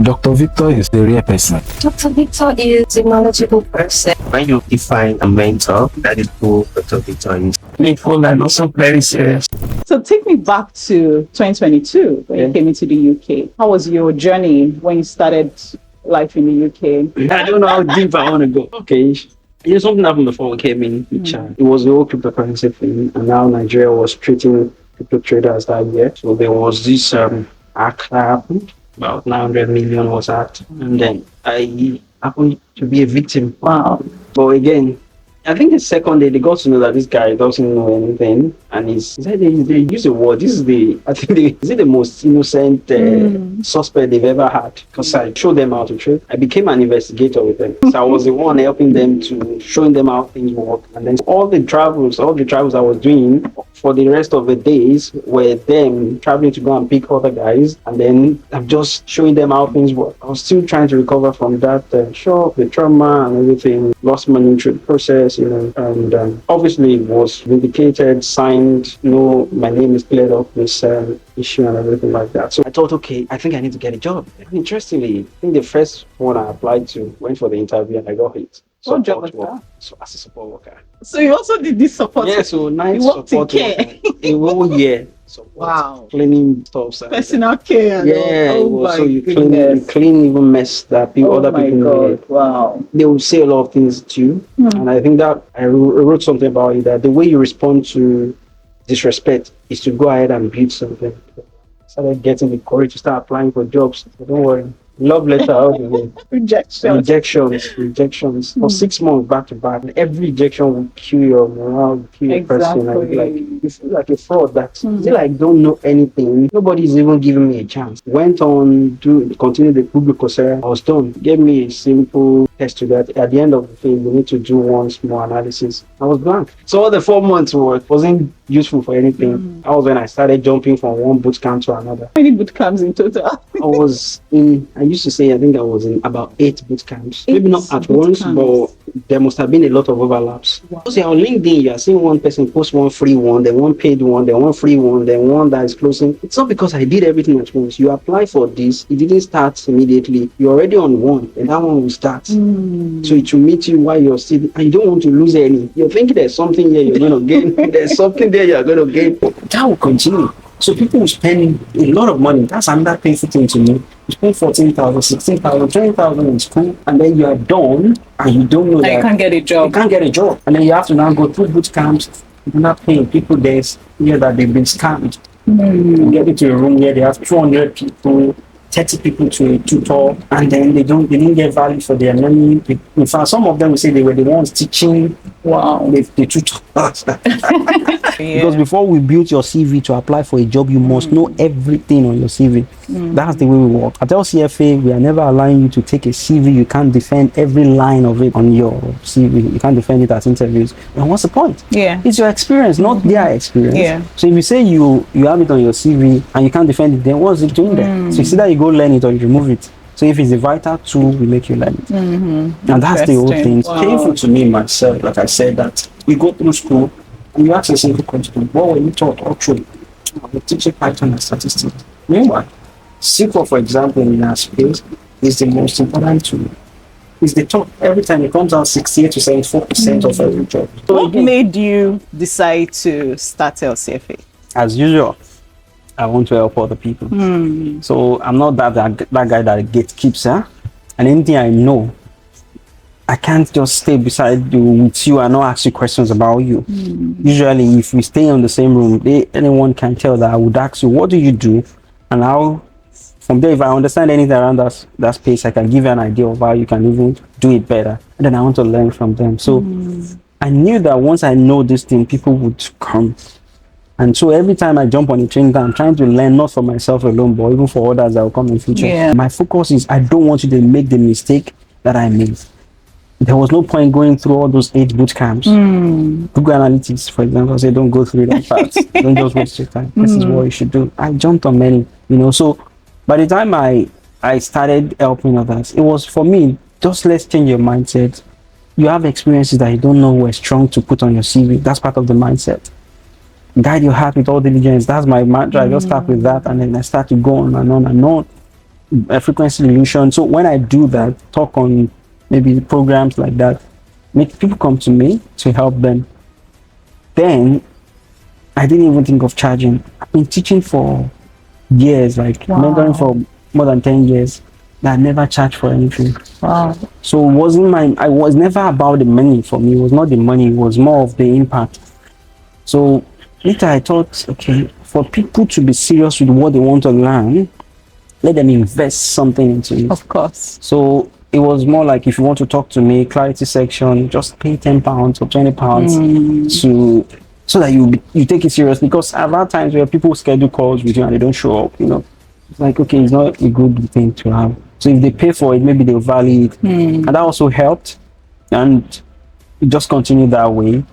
Dr. Victor is a real person. Dr. Victor is a knowledgeable person. When you define a mentor, that is who Dr. Victor is. Playful and also very serious. So take me back to 2022 when you came into the UK. How was your journey when you started life in the UK? I don't know how deep I want to go. Okay. Something happened before we came in Uchea. It was the whole cryptocurrency thing, and now Nigeria was treating crypto traders that year. So there was this hack that happened. About 900 million was hacked, and then I happened to be a victim. Wow. But again, I think the second day they got to know that this guy doesn't know anything, and he said they use a word. This is the most innocent suspect they've ever had, because I showed them how to trade. I became an investigator with them, so I was the one helping them to showing them how things work. And then all the travels I was doing for the rest of the days were them traveling to go and pick other guys, and then I'm just showing them how things work. I was still trying to recover from that shock, the trauma and everything. Lost money through the process, and obviously was vindicated, signed, my name is cleared up this issue and everything like that. So I thought, okay, I think I need to get a job. Interestingly, I think the first one I applied to went for the interview and I got it. What job was that? So as a support worker. So you also did this support? Yeah, so night support care. A whole year. Support, wow. Cleaning stuff. Personal care. Yeah, so you clean even mess that other people made. Wow. They will say a lot of things to you. And I think that I wrote something about it, that the way you respond to disrespect is to go ahead and build something. I started getting the courage to start applying for jobs. So don't worry. Love letter out of it. Rejections. For 6 months back to back. Every rejection will kill your morale, kill your person. And you feel like a fraud. Still like don't know anything. Nobody's even giving me a chance. Went on to continue the Google Coursera. I was done. Gave me a simple test to that. At the end of the thing, we need to do one small analysis. I was blank. So all the 4 months wasn't useful for anything. That was when I started jumping from one boot camp to another. How many boot camps in total? I used to say I think I was in about 8 boot camps. Maybe not at once, but there must have been a lot of overlaps. Wow. So on LinkedIn, you are seeing one person post one free one, then one paid one, then one free one, then one that is closing. It's not because I did everything at once. You apply for this, it didn't start immediately. You're already on one, and that one will start. So it will meet you while you're still, and you don't want to lose any. You're thinking there's something here you're going to gain. There's something there you're going to gain. That will continue. So people will spend a lot of money. That's another painful thing to me. You spend 14,000, 16,000, 20,000 in school, and then you are done, and you don't know that you can't get a job. You can't get a job, and then you have to now go through boot camps. You're not paying people. There's here that they've been scammed. You get into a room where they have 200 people, 30 people to a tutor, and then they didn't get value for their money. In fact, some of them will say they were the ones teaching. Wow, they tutor us. Because before we build your CV to apply for a job, you must know everything on your CV. That's the way we work. At LCFA, we are never allowing you to take a CV. You can't defend every line of it on your CV. You can't defend it at interviews. And what's the point? Yeah, it's your experience, not their experience. Yeah. So if you say you have it on your CV and you can't defend it, then what's it doing there? So it's either you go learn it or you remove it. So if it's a vital tool, we make you learn it. And that's the whole thing. It's painful to me myself, like I said, that we go through school and you ask a simple question, what were you taught all through? We're teaching Python and statistics. Meanwhile, SQL, for example, in our space, is the most important tool. It's the top. Every time it comes out 68 to 74% of every job. So what made you decide to start LCFA? As usual, I want to help other people. So I'm not that guy that gatekeeps, and anything I know, I can't just stay beside you with you and not ask you questions about you. Usually, if we stay in the same room, anyone can tell that I would ask you, what do you do? And how, from there, if I understand anything around that space, I can give you an idea of how you can even do it better. And then I want to learn from them. So I knew that once I know this thing, people would come. And so every time I jump on a train, I'm trying to learn, not for myself alone, but even for others that will come in future. Yeah. My focus is I don't want you to make the mistake that I made. There was no point going through all those 8 boot camps. Google Analytics, for example, I say don't go through that part. Don't just waste your time. This is what you should do. I jumped on many, So by the time I started helping others, it was for me, just let's change your mindset. You have experiences that you don't know were strong to put on your CV. That's part of the mindset. Guide your heart with all diligence. That's my mantra. I just start with that, and then I start to go on and on and on. frequency illusion. So when I do that, talk on maybe programs like that, make people come to me to help them. Then I didn't even think of charging. I've been teaching for years, like mentoring for more than 10 years. I never charged for anything. Wow. So it wasn't I was never about the money for me. It was not the money, it was more of the impact. So later I thought, okay, for people to be serious with what they want to learn, let them invest something into it. Of course. So it was more like, if you want to talk to me, clarity section, just pay £10 or £20 to, so that you take it seriously. Because I've had times where people schedule calls with you and they don't show up, you know. It's like, okay, it's not a good thing to have. So if they pay for it, maybe they'll value it. And that also helped. And it just continued that way.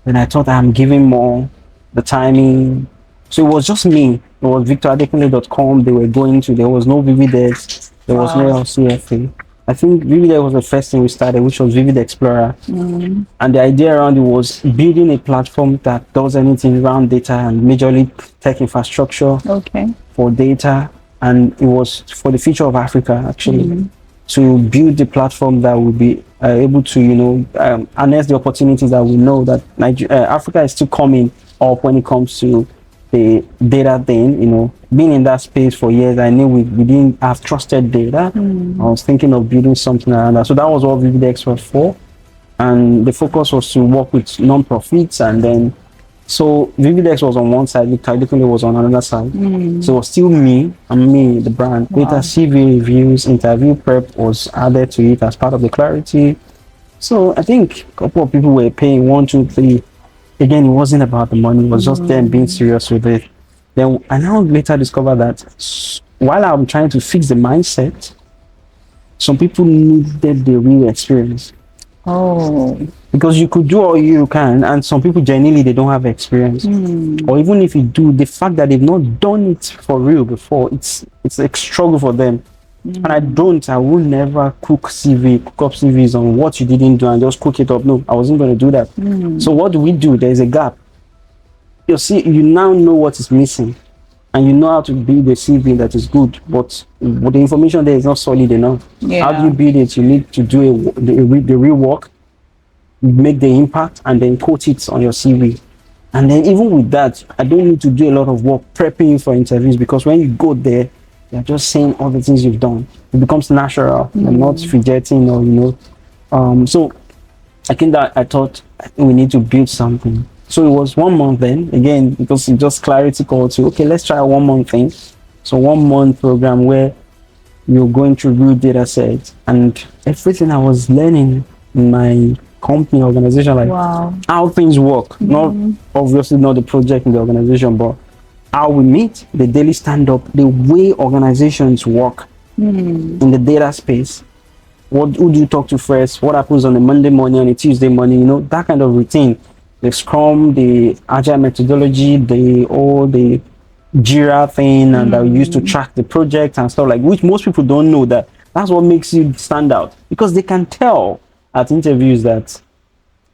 And I thought I'm giving more, the timing. So it was just me. It was victoradekunle.com. They were going to, there was no Vividex, there was no LCFA. I think Vividex was the first thing we started, which was Vivid Explorer. And the idea around it was building a platform that does anything around data and majorly tech infrastructure for data. And it was for the future of Africa, actually, to build the platform that will be able to, you know, harness the opportunities that we know that Africa is still coming up when it comes to the data thing. You know, being in that space for years, I knew we didn't have trusted data. I was thinking of building something around that. So that was what VividX was for. And the focus was to work with non-profits. And then, so VividX was on one side, Victoradekunle was on another side. So it was still me, the brand. Data CV reviews, interview prep was added to it as part of the clarity. So I think a couple of people were paying 1, 2, 3. Again, it wasn't about the money, it was just them being serious with it. Then I now later discovered that while I'm trying to fix the mindset, some people needed the real experience. Because you could do all you can, and some people genuinely they don't have experience. Or even if you do, the fact that they've not done it for real before, it's a struggle for them. And I will never cook up CVs on what you didn't do and just cook it up. No, I wasn't going to do that. So what do? There's a gap. You see, you now know what is missing, and you know how to build a CV that is good, but the information there is not solid enough. How do you build it? You need to do the real work, make the impact, and then quote it on your CV. And then even with that, I don't need to do a lot of work prepping you for interviews, because when you go there, you're just saying all the things you've done. It becomes natural. You're not fidgeting or, you know. So I think that I thought we need to build something. So it was 1 month then, again, because it just clarity called to, okay, let's try a 1 month thing. So 1 month program where you're going through real data sets and everything I was learning in my company organization, like how things work. Not obviously not the project in the organization, but how we meet, the daily stand-up, the way organizations work in the data space. Who do you talk to first? What happens on a Monday morning, on a Tuesday morning? You know, that kind of routine. The Scrum, the Agile methodology, the Jira thing, and that we used to track the project and stuff like, which most people don't know. That's what makes you stand out, because they can tell at interviews that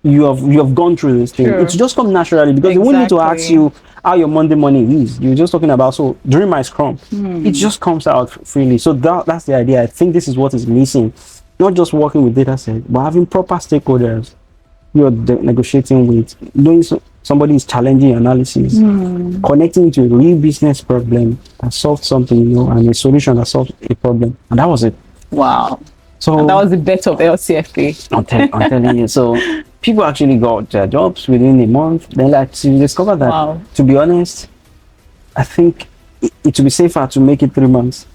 you have gone through this thing. It's just come naturally, because they won't need to ask you how your Monday morning is. You're just talking about, so during my Scrum, it just comes out freely. So that's the idea. I think this is what is missing. Not just working with data sets, but having proper stakeholders you're negotiating with, knowing somebody is challenging your analysis, connecting to a real business problem that solved something, you know, and a solution that solved a problem. And that was it. Wow. So and that was the bet of LCFA. I'm telling you. So people actually got their jobs within a month. Then like to discover that, to be honest, I think it would be safer to make it 3 months,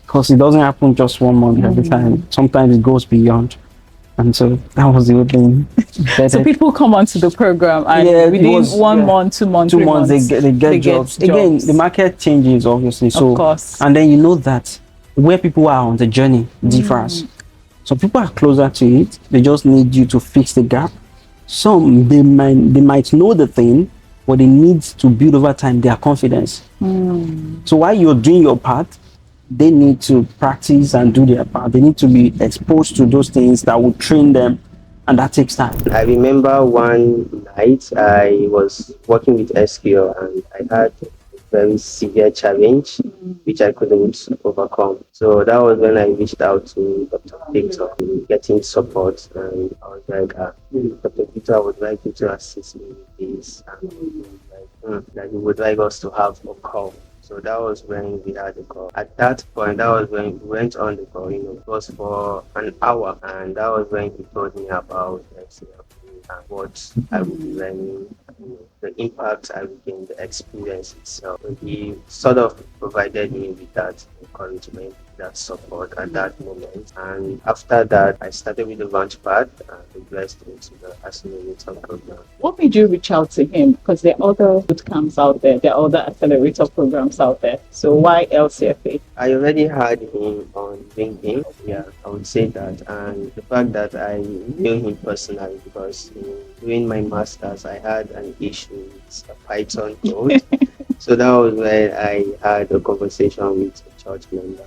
because it doesn't happen just 1 month every time. Sometimes it goes beyond. And so that was the whole thing. So people come onto the program and within 1 month, 2 months, 2 months, they get jobs. Again, the market changes, obviously. So, of course. And then you know that where people are on the journey differs. So people are closer to it. They just need you to fix the gap. Some, they might know the thing, but they need to build over time their confidence. So while you're doing your part, they need to practice and do their part. They need to be exposed to those things that will train them, and that takes time. I remember one night I was working with SQL and I had a very severe challenge which I couldn't overcome. So that was when I reached out to Dr. Victor getting support, and I was like, Dr. Victor, I would like you to assist me with this, and he was like, that he would like us to have a call. So that was when we had the call. At that point, that was when we went on the call. It was for an hour, and that was when he told me about LCFA and what I would be learning, the impact I would gain, the experience itself. So he sort of provided me with that encouragement, that support at that moment. And after that, I started with the Launchpad and progressed into the Accelerator program. What made you reach out to him? Because there are other boot camps out there, there are other accelerator programs out there. So why LCFA? I already had him on LinkedIn. Yeah, I would say that. And the fact that I knew him personally, because during my master's, I had an issue with a Python code. So that was when I had a conversation with a church member.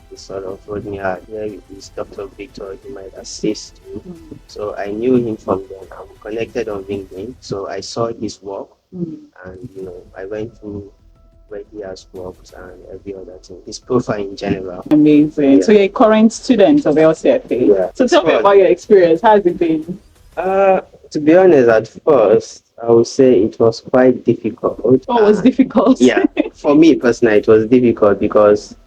He sort of told me, here is Dr. Victor, he might assist you. So I knew him from then. I'm connected on LinkedIn. So I saw his work and, I went through where he has worked and every other thing, his profile in general. Amazing. Yeah. So you're a current student of LCFA. Yeah. So tell me about your experience. How has it been? To be honest, at first, I would say it was quite difficult. Oh, it was difficult? Yeah. For me personally, it was difficult because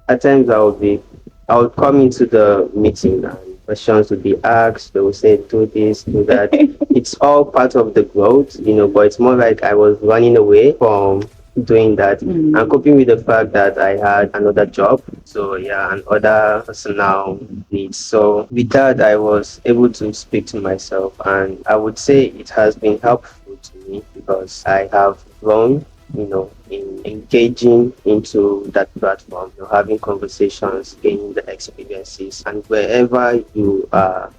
at times I would come into the meeting and questions would be asked. They would say, do this, do that. It's all part of the growth, but it's more like I was running away from doing that and coping with the fact that I had another job. So yeah, and other personal needs. So with that, I was able to speak to myself, and I would say it has been helpful to me because I have grown in engaging into that platform, having conversations, gaining the experiences, and wherever you are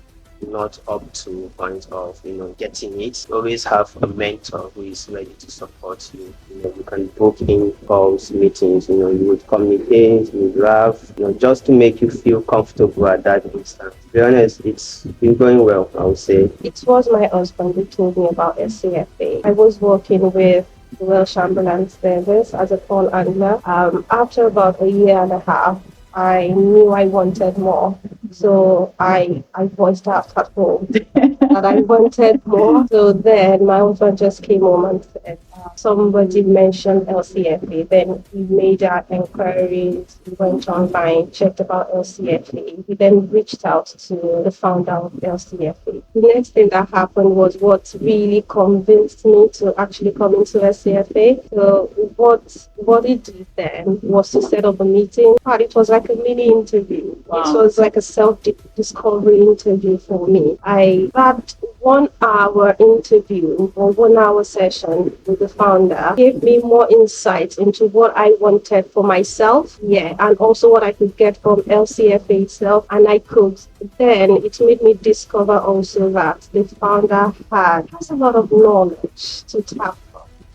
not up to point of getting it, you always have a mentor who is ready to support you. You can book in calls, meetings, you would communicate, you would laugh, just to make you feel comfortable at that instant. To be honest, it's been going well, I would say. It was my husband who told me about LCFA. I was working with the Welsh Ambulance Service as a call angler. After about a year and a half, I knew I wanted more. So I voiced out at home that I wanted more. So then my husband just came home and said, somebody mentioned LCFA. Then we made our inquiries, we went online, checked about LCFA. We then reached out to the founder of LCFA. The next thing that happened was what really convinced me to actually come into LCFA. So what he did then was to set up a meeting. It was like a mini interview. Wow. It was like a self-discovery interview for me. That 1 hour interview or 1 hour session with the founder gave me more insight into what I wanted for myself, and also what I could get from LCFA itself. And then it made me discover also that the founder has a lot of knowledge to tap.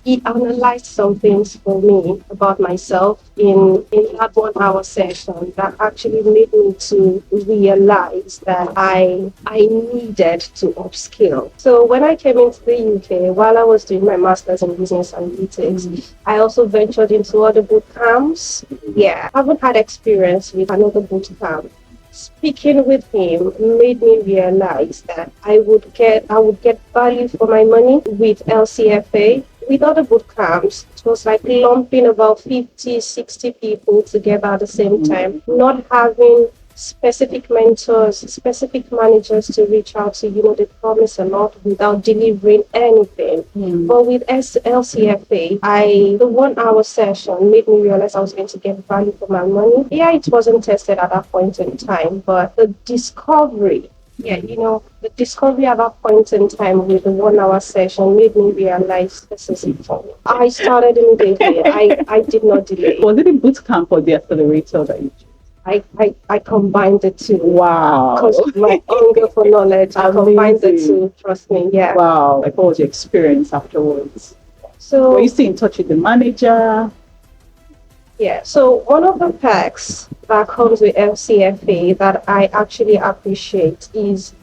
He analyzed some things for me about myself in that 1 hour session that actually made me to realize that I needed to upskill. So when I came into the UK, while I was doing my master's in business analytics, I also ventured into other boot camps. I haven't had experience with another boot camp. Speaking with him made me realize that I would get value for my money with LCFA. With other boot camps, it was like lumping about 50, 60 people together at the same time, not having specific mentors, specific managers to reach out to. They promise a lot without delivering anything. But with LCFA, the 1 hour session made me realize I was going to get value for my money. It wasn't tested at that point in time, but the discovery the discovery at that point in time with the 1 hour session made me realize this is it for me. I started immediately. I did not delay. Was it a boot camp or the accelerator that you chose? I combined the two. Wow. Because of my hunger for knowledge, I combined the two, trust me, Wow. Like, what was your experience afterwards? So, were you still in touch with the manager? So one of the perks that comes with LCFA that I actually appreciate is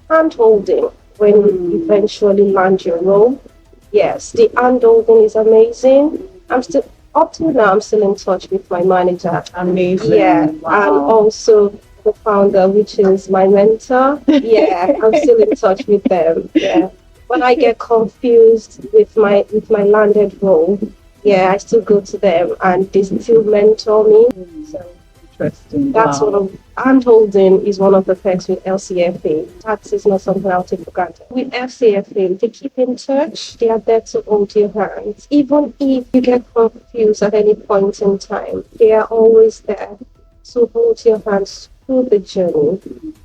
hand-holding when you eventually land your role. Yes, the hand-holding is amazing. I'm still up to now. I'm still in touch with my manager. Amazing. Yeah, Wow. and also the founder, which is my mentor. Yeah, I'm still in touch with them. Yeah, when I get confused with my landed role, yeah, I still go to them, and they still mentor me. So Interesting. that's Wow. one of hand-holding is one of the perks with LCFA. That is not something I'll take for granted. With LCFA, they keep in touch. They are there to hold your hands. Even if you get confused at any point in time, they are always there to hold your hands through the journey.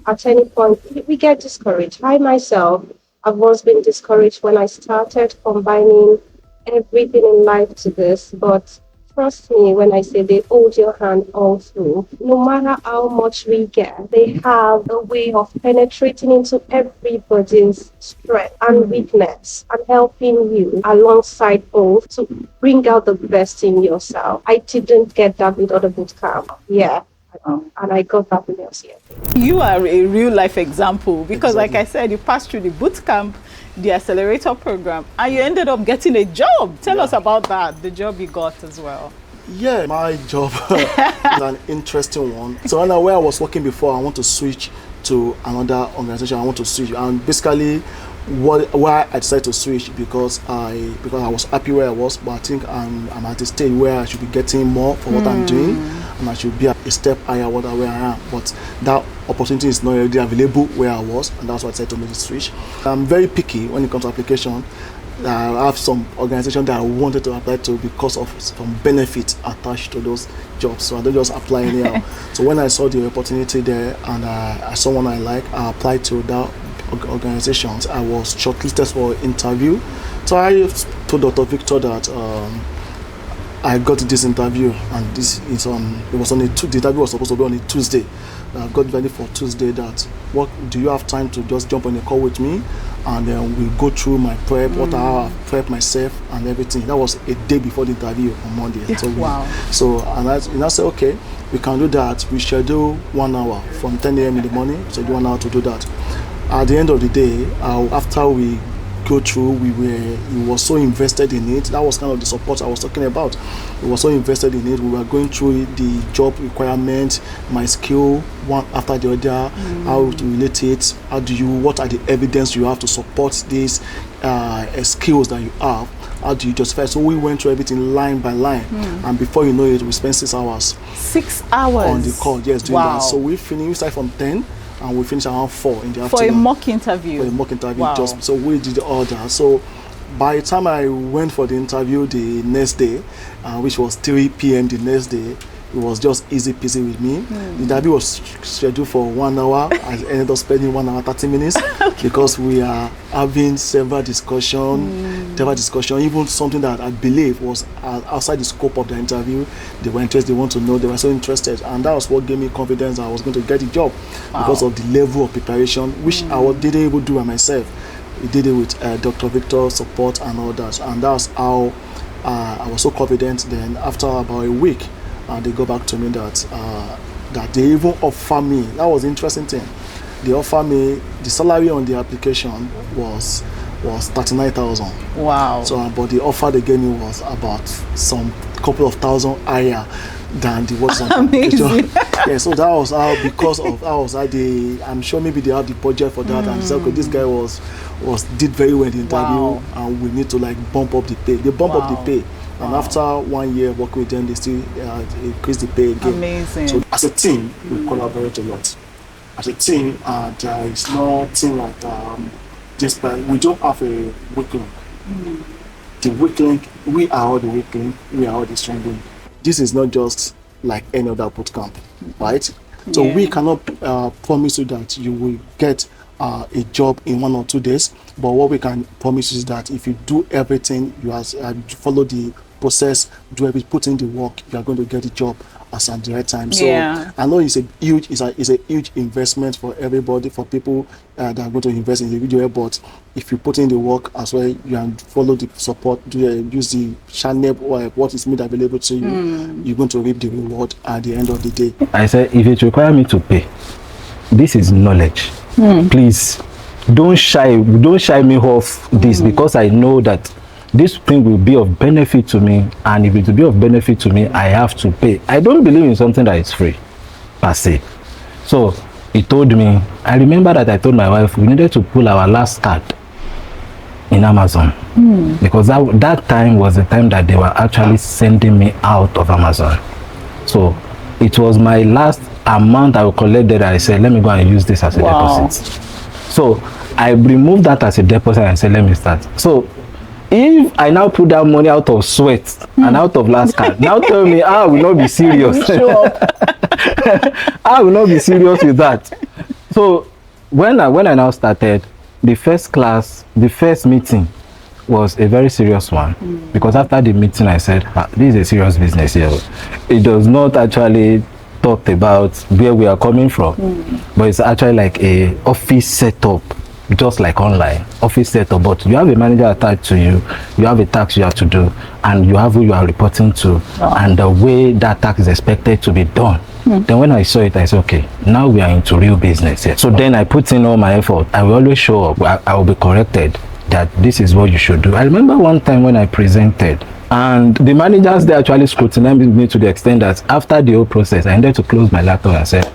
At any point, we get discouraged. I myself have once been discouraged when I started combining everything in life to this, but trust me when I say they hold your hand all through. No matter how much we get, they have a way of penetrating into everybody's strength and weakness and helping you alongside both to bring out the best in yourself. I didn't get that with other boot camp. Yeah. And I got that with LCFA. You are a real life example because, like I said, you passed through the boot camp, the accelerator program, and you ended up getting a job. Tell us about that, the job you got as well. Yeah, my job is an interesting one. So where I was working before, I want to switch to another organization. I want to switch, and basically, why I decided to switch because I was happy where I was, but I think I'm at a stage where I should be getting more for what I'm doing, and I should be a step higher where I am. But that opportunity is not already available where I was, and that's why I decided to make the switch. I'm very picky when it comes to application. I have some organization that I wanted to apply to because of some benefits attached to those jobs, so I don't just apply anyhow. So when I saw the opportunity there and I saw one I like, I applied to that organizations. I was shortlisted for interview. So I told Dr. Victor that I got this interview, and this is the interview was supposed to be on a Tuesday. I've got ready for Tuesday. That what do you have time to just jump on a call with me, and then we'll go through my prep, what I have prepped myself and everything. That was a day before the interview on Monday. So and I said, okay, we can do that. We schedule 1 hour from 10 a.m. in the morning. So 1 hour to do that. At the end of the day, after we go through, he was so invested in it. That was kind of the support I was talking about. He was so invested in it. We were going through the job requirements, my skill, one after the other, how to relate it, what are the evidence you have to support these skills that you have, how do you justify. So we went through everything line by line, and before you know it, we spent 6 hours. 6 hours? On the call, yes, doing that. So we started from 10, and we finished around 4 in the afternoon. For a mock interview? For a mock interview, so we did all that. So by the time I went for the interview the next day, which was 3 p.m. the next day, it was just easy peasy with me. The interview was scheduled for 1 hour. I ended up spending 1 hour 30 minutes because we are having several discussions, even something that I believe was outside the scope of the interview. They were interested, they want to know, they were so interested, and that was what gave me confidence that I was going to get the job because of the level of preparation, which I didn't even do by myself. We did it with Dr. Victor's support and all that, and that's how I was so confident. Then after about a week, they go back to me that they even offer me. That was the interesting thing. They offer me the salary on the application was 39,000. Wow. So, but the offer they gave me was about some couple of thousand higher than the words on the application. Yeah, so that was how, because of how was I'm sure maybe they have the budget for that, and said, okay, this guy did very well in the interview, and we need to like bump up the pay. They bump up the pay. And after 1 year working with them, they still increase the pay again. Amazing. So as a team, we collaborate a lot. As a team, it's not team like just we don't have a weak link. The weak link, we are all the weak link, we are all the strong link. This is not just like any other bootcamp, right? So we cannot promise you that you will get a job in 1 or 2 days, but what we can promise is that if you do everything, you follow the process, put in the work, you are going to get the job at the right time. So I know it's a huge investment for everybody, for people that are going to invest in the video, but if you put in the work as well, you can follow the support, use the channel or what is made available to you, you're going to reap the reward at the end of the day. I said, if it requires me to pay, this is knowledge. Please don't shy me off this, because I know that this thing will be of benefit to me, and if it will be of benefit to me, I have to pay. I don't believe in something that is free per se. So he told me, I remember that I told my wife we needed to pull our last card in Amazon, because that time was the time that they were actually sending me out of Amazon. So it was my last amount I would collect that I said, let me go and use this as a deposit. So I removed that as a deposit and said, let me start. So if I now put that money out of sweat and out of last card, now tell me I will not be serious. I will not be serious with that. So when I now started, the first meeting was a very serious one, because after the meeting I said, this is a serious business here. It does not actually talk about where we are coming from, but it's actually like a office setup, just like online office setup, but you have a manager attached to you, you have a tax you have to do, and you have who you are reporting to, and the way that tax is expected to be done. Then when I saw it, I said, okay, now we are into real business here. So then I put in all my effort. I will always show up. I will be corrected that this is what you should do. I remember one time when I presented, and the managers, they actually scrutinized me to the extent that after the whole process, I ended to close my laptop and said,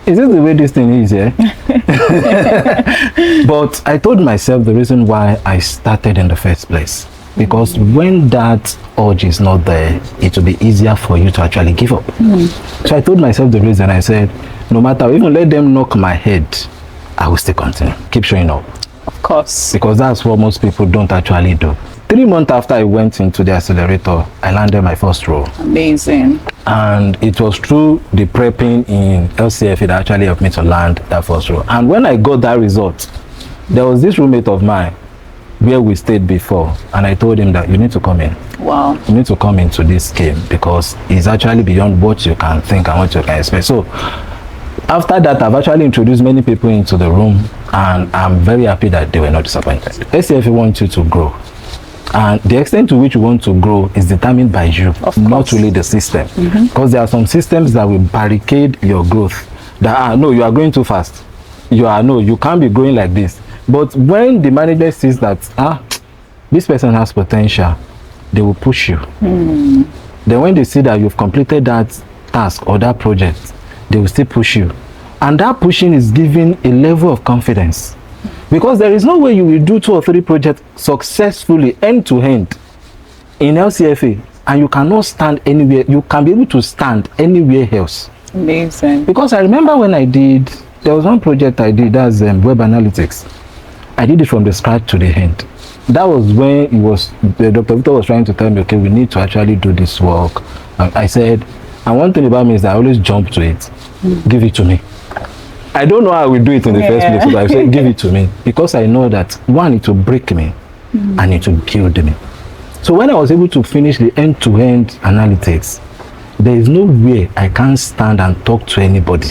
is this the way this thing is here? But I told myself the reason why I started in the first place, because when that urge is not there, it will be easier for you to actually give up. So I told myself the reason. I said, no matter, even let them knock my head, I will still continue, keep showing up. Of course. Because that's what most people don't actually do. 3 months after I went into the accelerator, I landed my first role. Amazing. And it was through the prepping in LCFA that actually helped me to land that first role. And when I got that result, there was this roommate of mine where we stayed before, and I told him that you need to come in. Wow. You need to come into this game, because it's actually beyond what you can think and what you can expect. So after that, I've actually introduced many people into the room, and I'm very happy that they were not disappointed. LCFA wants you to grow, and the extent to which you want to grow is determined by you, not really the system. Because there are some systems that will barricade your growth, that no, you are going too fast, you can't be going like this. But when the manager sees that this person has potential, they will push you. Then when they see that you've completed that task or that project, they will still push you. And that pushing is giving a level of confidence, because there is no way you will do 2 or 3 projects successfully end to end in LCFA and you cannot stand anywhere. You can be able to stand anywhere else. Amazing. Because I remember when there was one project I did, that's web analytics. I did it from the scratch to the end. That was when Dr. Victor was trying to tell me, okay, we need to actually do this work. I said, and one thing about me is that I always jump to it. Give it to me. I don't know how I will do it in the first place, but I said, give it to me. Because I know that, one, it will break me, and it will build me. So when I was able to finish the end-to-end analytics, there is no way I can stand and talk to anybody.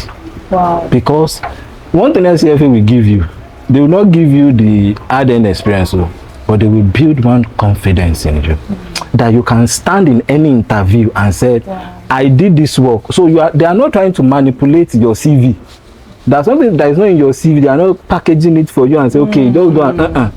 Wow. Because one thing LCFA will give you, they will not give you the hard-earned experience, but they will build one confidence in you, that you can stand in any interview and say, I did this work. So they are not trying to manipulate your CV. There's something that is not in your CV. They are not packaging it for you and say, okay, just go and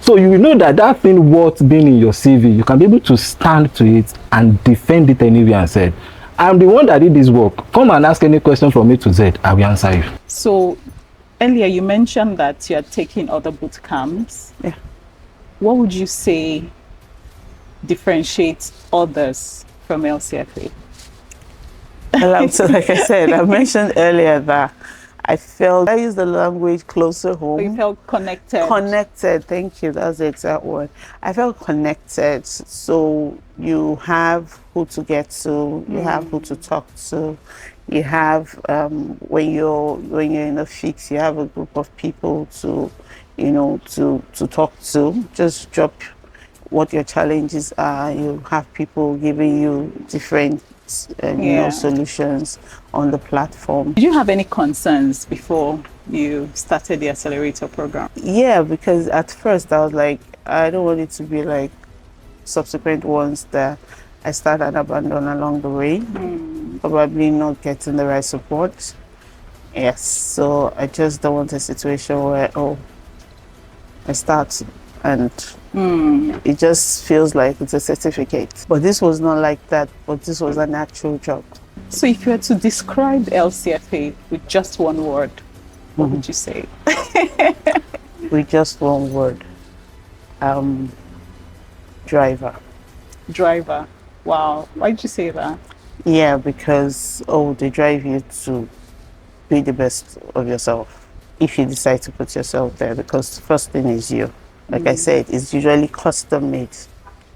So you will know that thing worth being in your CV, you can be able to stand to it and defend it anywhere and say, I'm the one that did this work. Come and ask any question from A to Z. I will answer you. So earlier you mentioned that you are taking other boot camps. Yeah. What would you say differentiates others from LCFA? So like I said, I mentioned earlier that I use the language closer home. You felt connected. Connected, thank you, that's the exact word. I felt connected. So you have who to get to, you have who to talk to, you have when you're in a fix, you have a group of people to talk to. Just drop what your challenges are. You have people giving you different solutions on the platform. Did you have any concerns before you started the accelerator program? Yeah, because at first I was like, I don't want it to be like subsequent ones that I start and abandon along the way, probably not getting the right support. Yes, so I just don't want a situation where I start and it just feels like it's a certificate. But this was not like that, but this was an actual job. So if you were to describe LCFA with just one word, what would you say? With just one word, driver. Driver. Wow. Why did you say that? Yeah, because they drive you to be the best of yourself. If you decide to put yourself there, because the first thing is you. Like I said, it's usually custom made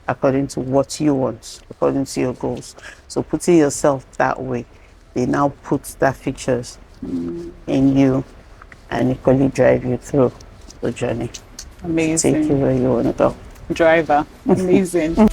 according to what you want, according to your goals. So putting yourself that way, they now put that features in you and equally drive you through the journey. Amazing. Take you where you want to go. Driver. Amazing.